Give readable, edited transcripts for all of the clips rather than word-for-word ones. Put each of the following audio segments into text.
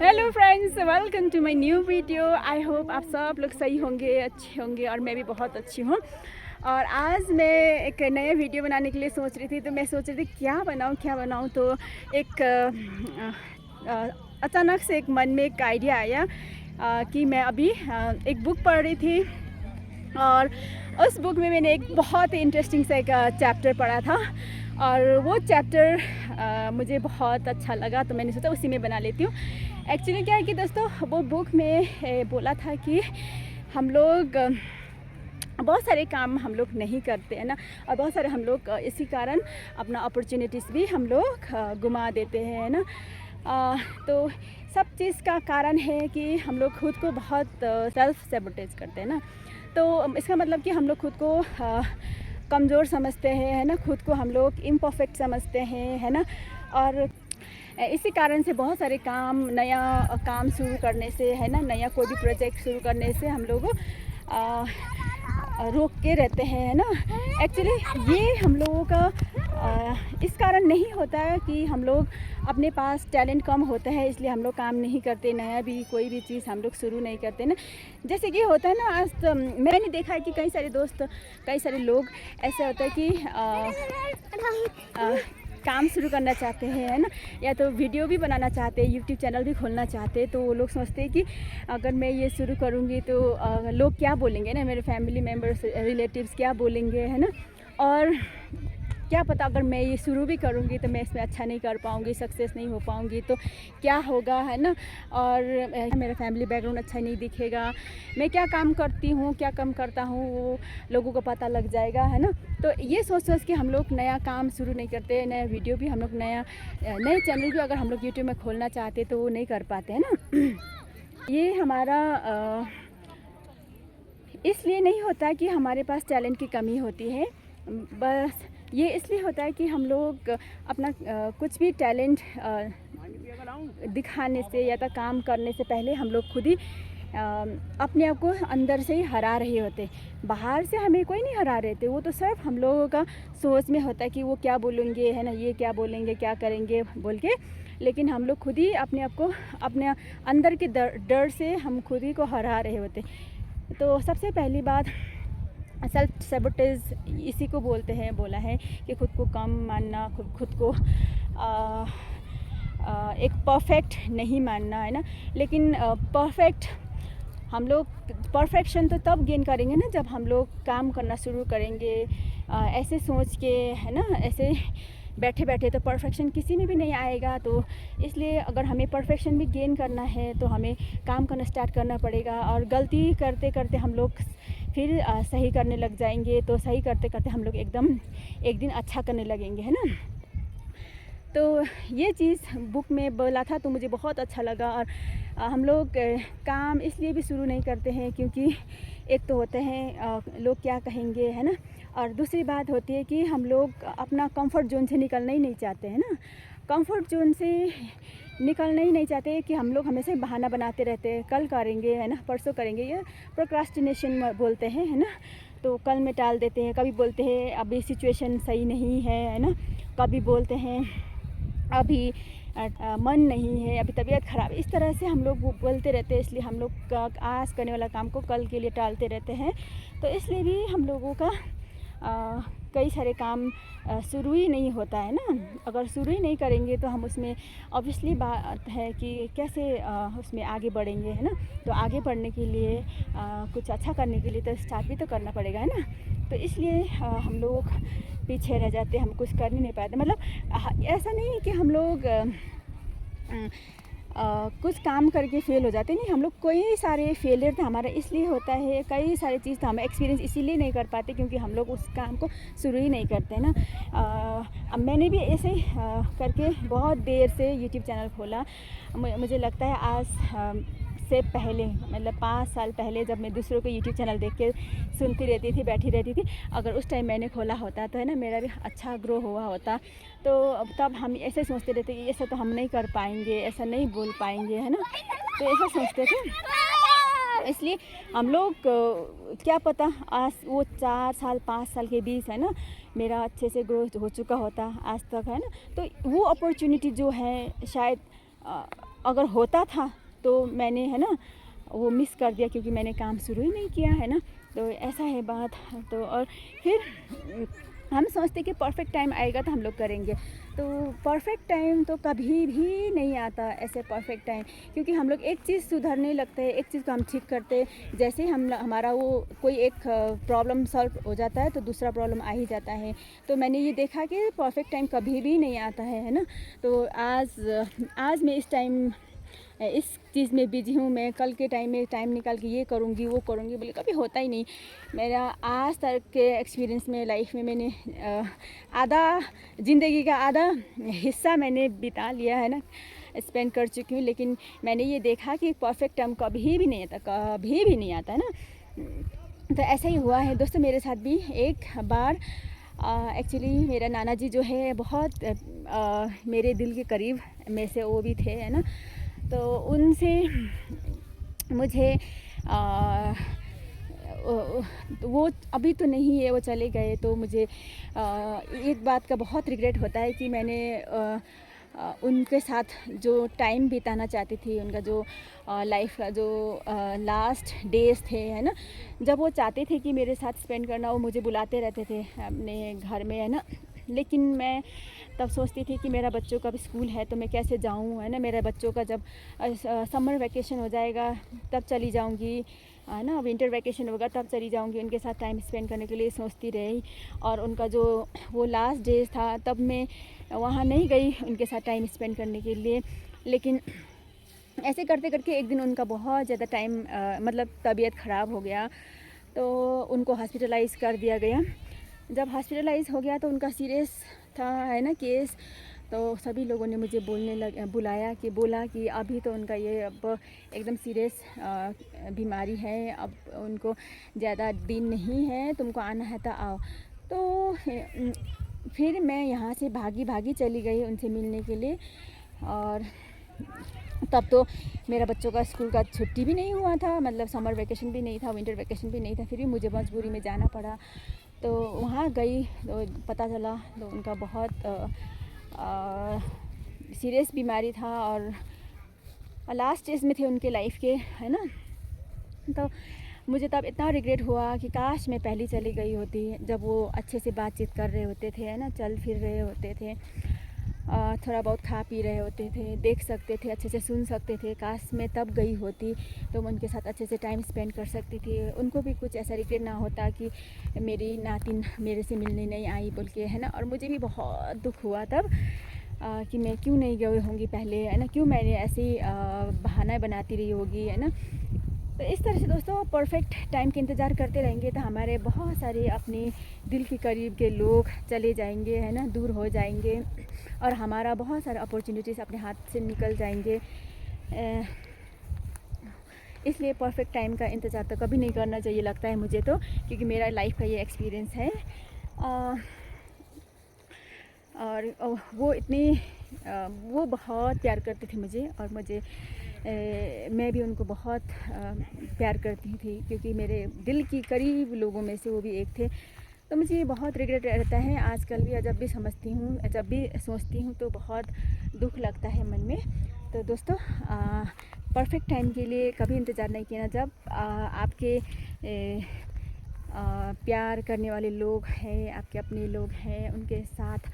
Hello friends, welcome to my new video. I hope आप सब लोग सही होंगे, अच्छे होंगे और मैं भी बहुत अच्छी हूँ। और आज मैं एक नया वीडियो बनाने के लिए सोच रही थी, तो मैं सोच रही थी क्या बनाऊँ। तो एक अचानक से एक मन में एक आइडिया आया कि मैं अभी एक बुक पढ़ रही थी और उस बुक में मैंने एक बहुत ही इंटरेस्टिंग सा एक चैप्टर पढ़ा था और वो चैप्टर मुझे बहुत अच्छा लगा, तो मैंने सोचा उसी में बना लेती हूँ। एक्चुअली क्या है कि दोस्तों, वो बुक में बोला था कि हम लोग बहुत सारे काम हम लोग नहीं करते हैं ना, और बहुत सारे हम लोग इसी कारण अपना अपॉर्चुनिटीज़ भी हम लोग गुमा देते हैं ना। तो सब चीज़ का कारण है कि हम लोग खुद को बहुत सेल्फ सैबोटेज करते हैं ना। तो इसका मतलब कि हम लोग खुद को कमज़ोर समझते हैं, है ना। खुद को हम लोग इम्परफेक्ट समझते हैं, है ना। और इसी कारण से बहुत सारे काम, नया काम शुरू करने से, है ना, नया कोई भी प्रोजेक्ट शुरू करने से हम लोग रोक के रहते हैं, है ना। एक्चुअली ये हम लोगों का इस कारण नहीं होता है कि हम लोग अपने पास टैलेंट कम होता है इसलिए हम लोग काम नहीं करते, नया भी कोई भी चीज़ हम लोग शुरू नहीं करते ना। जैसे कि होता है ना, आज तो मैंने देखा है कि कई सारे दोस्त, कई सारे लोग ऐसे होता है कि काम शुरू करना चाहते हैं, है ना, या तो वीडियो भी बनाना चाहते हैं, यूट्यूब चैनल भी खोलना चाहते हैं। तो वो लोग सोचते हैं कि अगर मैं ये शुरू करूँगी तो लोग क्या बोलेंगे ना, मेरे फैमिली मेम्बर्स, रिलेटिव्स क्या बोलेंगे, है ना। और क्या पता अगर मैं ये शुरू भी करूँगी तो मैं इसमें अच्छा नहीं कर पाऊँगी, सक्सेस नहीं हो पाऊँगी, तो क्या होगा, है ना। और मेरा फैमिली बैकग्राउंड अच्छा नहीं दिखेगा, मैं क्या काम करती हूँ, क्या कम करता हूँ, वो लोगों को पता लग जाएगा, है ना। तो ये सोच के हम लोग नया काम शुरू नहीं करते, नया वीडियो भी हम लोग, नए चैनल भी अगर हम लोग यूट्यूब में खोलना चाहते तो वो नहीं कर पाते, है ना। ये हमारा इसलिए नहीं होता कि हमारे पास टैलेंट की कमी होती है, बस ये इसलिए होता है कि हम लोग अपना कुछ भी टैलेंट दिखाने से या तो काम करने से पहले हम लोग खुद ही अपने आप को अंदर से ही हरा रहे होते। बाहर से हमें कोई नहीं हरा रहे थे, वो तो सिर्फ हम लोगों का सोच में होता है कि वो क्या बोलेंगे, है ना, ये क्या बोलेंगे, क्या करेंगे बोल के। लेकिन हम लोग खुद ही अपने आप को, अपने अंदर के डर से हम खुद ही को हरा रहे होते। तो सबसे पहली बात, सेल्फ सैबोटेज इसी को बोलते हैं, बोला है कि खुद को कम मानना, खुद को एक परफेक्ट नहीं मानना, है ना। लेकिन परफेक्ट हम लोग, परफेक्शन तो तब गेन करेंगे ना जब हम लोग काम करना शुरू करेंगे ऐसे सोच के, है ना। ऐसे बैठे बैठे तो परफेक्शन किसी में भी नहीं आएगा। तो इसलिए अगर हमें परफेक्शन भी गेन करना है तो हमें काम करना स्टार्ट करना पड़ेगा। और गलती करते करते हम लोग फिर सही करने लग जाएंगे, तो सही करते करते हम लोग एकदम एक दिन अच्छा करने लगेंगे, है ना। तो ये चीज़ बुक में बोला था तो मुझे बहुत अच्छा लगा। और हम लोग काम इसलिए भी शुरू नहीं करते हैं क्योंकि एक तो होते हैं लोग क्या कहेंगे, है ना। और दूसरी बात होती है कि हम लोग अपना कंफर्ट जोन से निकलना ही नहीं चाहते हैं ना। कंफर्ट जोन से निकलना ही नहीं चाहते कि हम लोग हमेशा बहाना बनाते रहते हैं, कल करेंगे, है ना, परसों करेंगे, ये प्रोक्रास्टिनेशन बोलते हैं, है ना। तो कल में टाल देते हैं, कभी बोलते हैं अभी सिचुएशन सही नहीं है ना, कभी बोलते हैं अभी मन नहीं है, अभी तबीयत ख़राब। इस तरह से हम लोग बोलते रहते हैं, इसलिए हम लोग आज करने वाला काम को कल के लिए टालते रहते हैं। तो इसलिए भी हम लोगों का कई सारे काम शुरू ही नहीं होता है ना। अगर शुरू ही नहीं करेंगे तो हम उसमें ऑब्वियसली बात है कि कैसे उसमें आगे बढ़ेंगे, है ना। तो आगे बढ़ने के लिए कुछ अच्छा करने के लिए तो स्टार्ट भी तो करना पड़ेगा, है ना। तो इसलिए हम लोग पीछे रह जाते, हम कुछ कर ही नहीं पाते। मतलब ऐसा नहीं है कि हम लोग कुछ काम करके फेल हो जाते, नहीं। हम लोग कई सारे फेलियर तो हमारा इसलिए होता है, कई सारे चीज़ तो हम एक्सपीरियंस इसीलिए नहीं कर पाते क्योंकि हम लोग उस काम को शुरू ही नहीं करते ना। अब मैंने भी ऐसे करके बहुत देर से यूट्यूब चैनल खोला। मुझे लगता है आज से पहले, मतलब 5 साल पहले, जब मैं दूसरों के यूट्यूब चैनल देख के सुनती रहती थी, बैठी रहती थी, अगर उस टाइम मैंने खोला होता तो, है ना, मेरा भी अच्छा ग्रो हुआ होता। तो तब हम ऐसे सोचते रहते कि ऐसा तो हम नहीं कर पाएंगे, ऐसा नहीं बोल पाएंगे, है ना। तो ऐसा सोचते थे। इसलिए हम लोग क्या पता आज वो 4 साल 5 साल के बीच, है ना, मेरा अच्छे से ग्रोथ हो चुका होता आज तक, है ना। तो वो अपॉर्चुनिटी जो है शायद अगर होता था तो मैंने है ना वो मिस कर दिया, क्योंकि मैंने काम शुरू ही नहीं किया है ना। तो ऐसा है बात। तो और फिर हम सोचते कि परफेक्ट टाइम आएगा तो हम लोग करेंगे, तो परफेक्ट टाइम तो कभी भी नहीं आता ऐसे परफेक्ट टाइम, क्योंकि हम लोग एक चीज़ सुधरने लगते हैं, एक चीज़ को हम ठीक करते, जैसे हम हमारा वो कोई एक प्रॉब्लम सॉल्व हो जाता है तो दूसरा प्रॉब्लम आ ही जाता है। तो मैंने ये देखा कि परफेक्ट टाइम कभी भी नहीं आता है ना। तो आज मैं इस टाइम इस चीज़ में बिजी हूँ, मैं कल के टाइम में टाइम निकाल के ये करूँगी वो करूँगी बोले कभी होता ही नहीं। मेरा आज तक के एक्सपीरियंस में लाइफ में मैंने आधा ज़िंदगी का आधा हिस्सा मैंने बिता लिया है ना, स्पेंड कर चुकी हूँ, लेकिन मैंने ये देखा कि परफेक्ट टाइम कभी भी नहीं आता, कभी भी नहीं आता है ना। तो ऐसा ही हुआ है दोस्तों मेरे साथ भी। एक बार एक्चुअली मेरा नाना जी जो है बहुत मेरे दिल के करीब में से वो भी थे है ना। तो उनसे मुझे वो अभी तो नहीं है, वो चले गए, तो मुझे एक बात का बहुत रिग्रेट होता है कि मैंने उनके साथ जो टाइम बिताना चाहती थी, उनका जो लाइफ का जो लास्ट डेज थे है ना, जब वो चाहते थे कि मेरे साथ स्पेंड करना, वो मुझे बुलाते रहते थे अपने घर में है ना। लेकिन मैं तब सोचती थी कि मेरा बच्चों का भी स्कूल है तो मैं कैसे जाऊँ है ना। मेरे बच्चों का जब समर वैकेशन हो जाएगा तब चली जाऊँगी है ना, विंटर वैकेशन होगा तब चली जाऊँगी उनके साथ टाइम स्पेंड करने के लिए सोचती रही। और उनका जो वो लास्ट डेज था तब मैं वहाँ नहीं गई उनके साथ टाइम स्पेंड करने के लिए। लेकिन ऐसे करते करके एक दिन उनका बहुत ज़्यादा टाइम मतलब तबीयत ख़राब हो गया, तो उनको हॉस्पिटलाइज़ कर दिया गया। जब हॉस्पिटलाइज़ हो गया तो उनका सीरियस था है ना केस, तो सभी लोगों ने मुझे बोला कि अभी तो उनका ये अब एकदम सीरियस बीमारी है, अब उनको ज़्यादा दिन नहीं है, तुमको आना है तो आओ। तो फिर मैं यहाँ से भागी चली गई उनसे मिलने के लिए। और तब तो मेरा बच्चों का स्कूल का छुट्टी भी नहीं हुआ था, मतलब समर वैकेशन भी नहीं था, विंटर वैकेशन भी नहीं था, फिर भी मुझे मजबूरी में जाना पड़ा। तो वहाँ गई तो पता चला तो उनका बहुत सीरियस बीमारी था और लास्ट स्टेज में थे उनके लाइफ के है ना। तो मुझे तब इतना रिग्रेट हुआ कि काश मैं पहले चली गई होती, जब वो अच्छे से बातचीत कर रहे होते थे है ना, चल फिर रहे होते थे, थोड़ा बहुत खा पी रहे होते थे, देख सकते थे, अच्छे से सुन सकते थे। काश मैं तब गई होती तो मैं उनके साथ अच्छे से टाइम स्पेंड कर सकती थी, उनको भी कुछ ऐसा रिग्रेट ना होता कि मेरी नातिन मेरे से मिलने नहीं आई बोल के है ना। और मुझे भी बहुत दुख हुआ तब कि मैं क्यों नहीं गई होंगी पहले है ना, क्यों मैंने ऐसी बहाना बनाती रही होगी है ना। तो इस तरह से दोस्तों परफेक्ट टाइम के इंतज़ार करते रहेंगे तो हमारे बहुत सारे अपने दिल के करीब के लोग चले जाएंगे है ना, दूर हो जाएंगे, और हमारा बहुत सारा अपॉर्चुनिटीज़ अपने हाथ से निकल जाएंगे। इसलिए परफेक्ट टाइम का इंतज़ार तो कभी नहीं करना चाहिए लगता है मुझे तो, क्योंकि मेरा लाइफ का ये एक्सपीरियंस है। और वो बहुत प्यार करते थे मुझे, और मैं भी उनको बहुत प्यार करती थी, क्योंकि मेरे दिल की करीब लोगों में से वो भी एक थे। तो मुझे ये बहुत रिग्रेट रहता है आजकल भी, जब भी समझती हूँ, जब भी सोचती हूँ तो बहुत दुख लगता है मन में। तो दोस्तों परफेक्ट टाइम के लिए कभी इंतज़ार नहीं किया। जब आपके प्यार करने वाले लोग हैं, आपके अपने लोग हैं, उनके साथ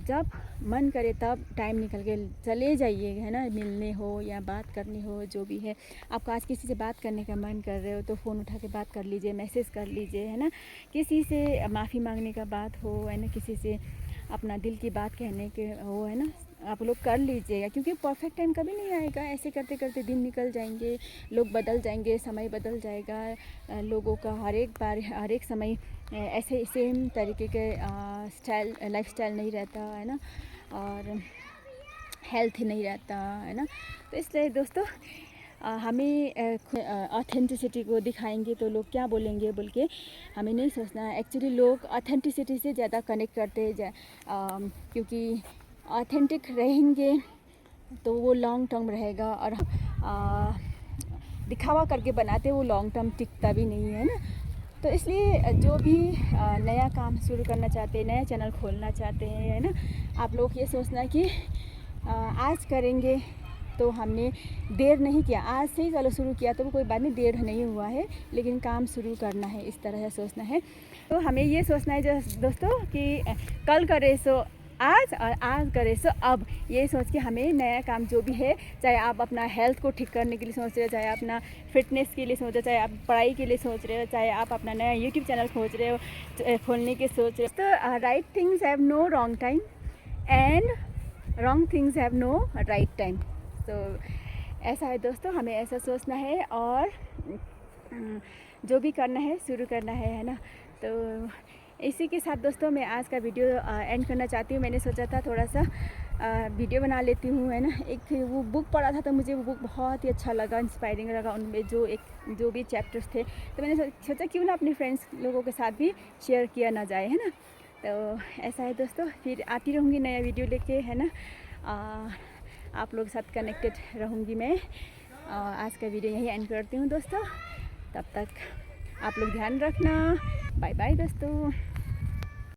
जब मन करे तब टाइम निकल के चले जाइए है ना, मिलने हो या बात करनी हो, जो भी है। आपको आज किसी से बात करने का मन कर रहे हो तो फ़ोन उठा के बात कर लीजिए, मैसेज कर लीजिए है ना। किसी से माफ़ी मांगने का बात हो है ना, किसी से अपना दिल की बात कहने के हो है ना, आप लोग कर लीजिएगा, क्योंकि परफेक्ट टाइम कभी नहीं आएगा। ऐसे करते करते दिन निकल जाएंगे, लोग बदल जाएंगे, समय बदल जाएगा, लोगों का हर एक समय ऐसे सेम तरीके के लाइफ स्टाइल नहीं रहता है ना, और हेल्थ नहीं रहता है ना। तो इसलिए दोस्तों हमें ऑथेंटिसिटी को दिखाएंगे तो लोग क्या बोलेंगे बोल के हमें नहीं सोचना है। एक्चुअली लोग ऑथेंटिसिटी से ज़्यादा कनेक्ट करते हैं, क्योंकि ऑथेंटिक रहेंगे तो वो लॉन्ग टर्म रहेगा, और दिखावा करके बनाते वो लॉन्ग टर्म टिकता भी नहीं है ना। तो इसलिए जो भी नया काम शुरू करना चाहते हैं, नया चैनल खोलना चाहते हैं है ना, आप लोग ये सोचना कि आज करेंगे तो हमने देर नहीं किया, आज से ही चलो शुरू किया तो कोई बात नहीं, देर नहीं हुआ है, लेकिन काम शुरू करना है, इस तरह से सोचना है। तो हमें ये सोचना है जो दोस्तों कि कल करे सो आज और आज करे सो अब, ये सोच के हमें नया काम जो भी है, चाहे आप अपना हेल्थ को ठीक करने के लिए सोच रहे हो, चाहे अपना फिटनेस के लिए सोच रहे हो, चाहे आप पढ़ाई के लिए सोच रहे हो, चाहे आप अपना नया यूट्यूब चैनल खोज रहे हो, खोलने के सोच रहे हो, तो right things have no wrong time and wrong things have no right time. तो ऐसा है दोस्तों, हमें ऐसा सोचना है और जो भी करना है शुरू करना है ना। तो इसी के साथ दोस्तों मैं आज का वीडियो एंड करना चाहती हूँ। मैंने सोचा था थोड़ा सा वीडियो बना लेती हूँ, है ना। एक वो बुक पढ़ा था तो मुझे वो बुक बहुत ही अच्छा लगा, इंस्पायरिंग लगा, उनमें जो भी चैप्टर्स थे, तो मैंने सोचा क्यों ना अपने फ्रेंड्स लोगों के साथ भी शेयर किया ना जाए, है ना। तो ऐसा है दोस्तों, फिर आती रहूँगी नया वीडियो लेके, है ना। आप लोग के साथ कनेक्टेड रहूँगी मैं। आज का वीडियो यहीं एंड करती हूँ दोस्तों, तब तक आप लोग ध्यान रखना। बाय बाय दोस्तों।